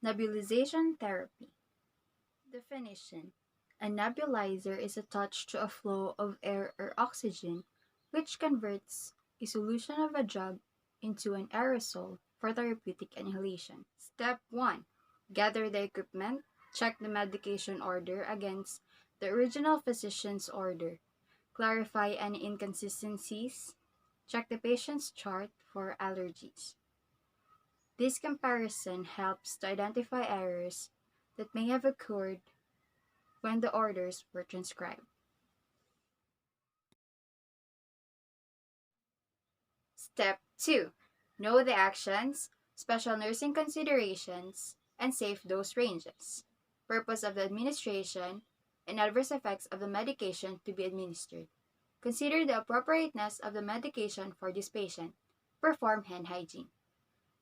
Nebulization therapy. Definition: a nebulizer is attached to a flow of air or oxygen, which converts a solution of a drug into an aerosol for therapeutic inhalation. Step 1. Gather the equipment. Check the medication order against the original physician's order. Clarify any inconsistencies. Check the patient's chart for allergies. This comparison helps to identify errors that may have occurred when the orders were transcribed. Step 2. Know the actions, special nursing considerations, and safe dose ranges, purpose of the administration, and adverse effects of the medication to be administered. Consider the appropriateness of the medication for this patient. Perform hand hygiene.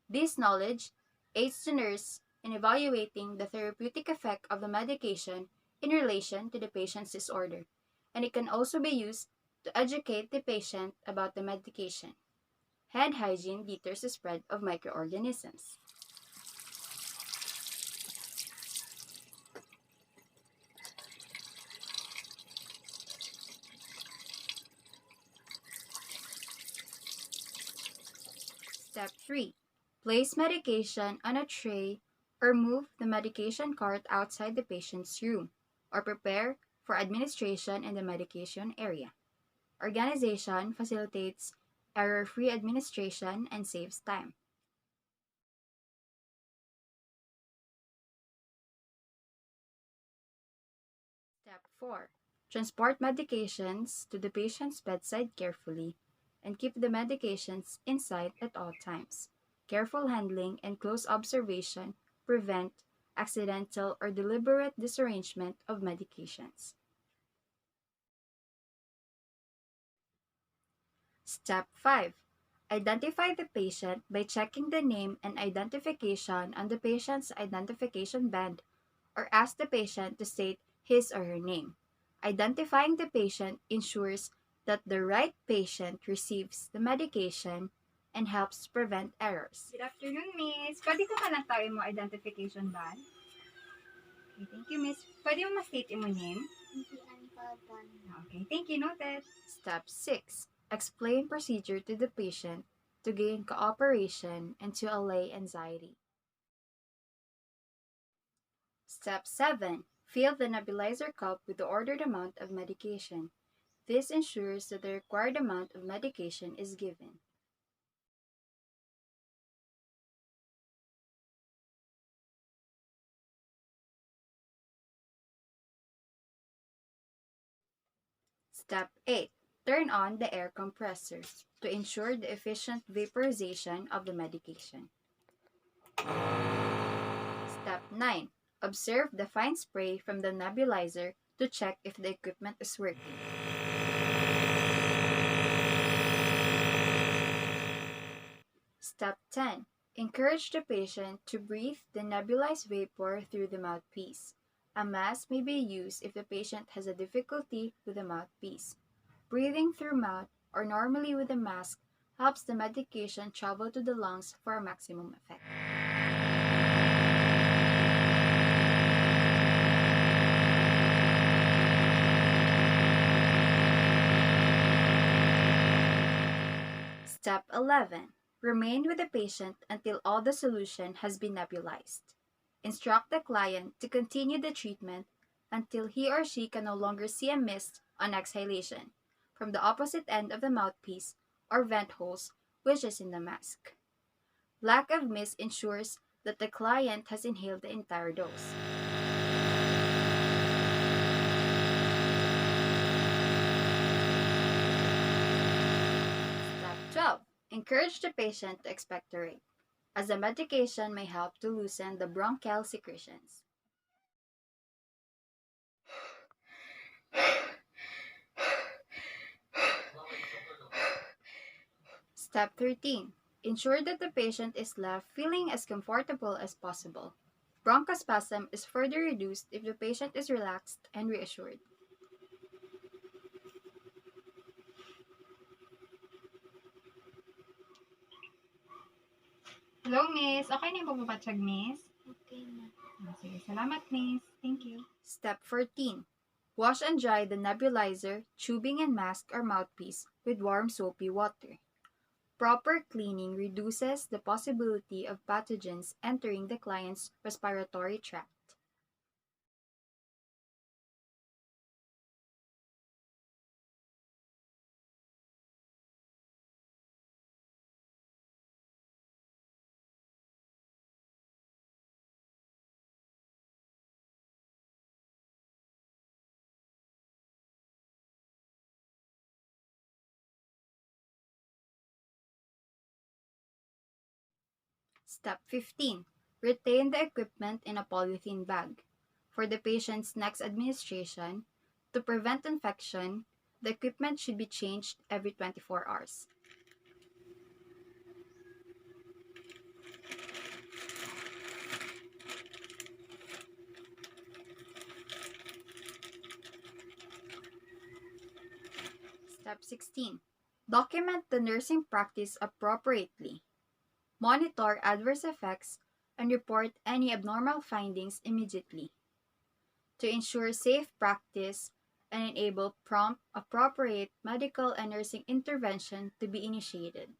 This knowledge aids the nurse in evaluating the therapeutic effect of the medication in relation to the patient's disorder, and it can also be used to educate the patient about the medication. Hand hygiene deters the spread of microorganisms. Step 3. Place medication on a tray or move the medication cart outside the patient's room, or prepare for administration in the medication area. Organization facilitates error-free administration and saves time. Step 4. Transport medications to the patient's bedside carefully and keep the medications in sight at all times. Careful handling and close observation prevent accidental or deliberate disarrangement of medications. Step 5. Identify the patient by checking the name and identification on the patient's identification band or ask the patient to state his or her name. Identifying the patient ensures that the right patient receives the medication and helps prevent errors. Good afternoon, Miss. Pwede ko kanatayin mo identification band? Okay, thank you, Miss. Pwede mo ma-state mo name? Okay, thank you. Noted. Step 6. Explain procedure to the patient to gain cooperation and to allay anxiety. Step 7. Fill the nebulizer cup with the ordered amount of medication. This ensures that the required amount of medication is given. Step 8. Turn on the air compressor to ensure the efficient vaporization of the medication. Step 9. Observe the fine spray from the nebulizer to check if the equipment is working. Step 10. Encourage the patient to breathe the nebulized vapor through the mouthpiece. A mask may be used if the patient has a difficulty with the mouthpiece. Breathing through mouth or normally with a mask helps the medication travel to the lungs for a maximum effect. Step 11. Remain with the patient until all the solution has been nebulized. Instruct the client to continue the treatment until he or she can no longer see a mist on exhalation from the opposite end of the mouthpiece or vent holes, which is in the mask. Lack of mist ensures that the client has inhaled the entire dose. Step 12. Encourage the patient to expectorate, as the medication may help to loosen the bronchial secretions. Step 13. Ensure that the patient is left feeling as comfortable as possible. Bronchospasm is further reduced if the patient is relaxed and reassured. Hello, Miss. Okay na yung pagpapatsag, Miss? Okay na. Sige, salamat, Miss. Thank you. Step 14. Wash and dry the nebulizer, tubing and mask or mouthpiece with warm soapy water. Proper cleaning reduces the possibility of pathogens entering the client's respiratory tract. Step 15. Retain the equipment in a polythene bag. For the patient's next administration, to prevent infection, the equipment should be changed every 24 hours. Step 16. Document the nursing practice appropriately. Monitor adverse effects and report any abnormal findings immediately to ensure safe practice and enable prompt, appropriate medical and nursing intervention to be initiated.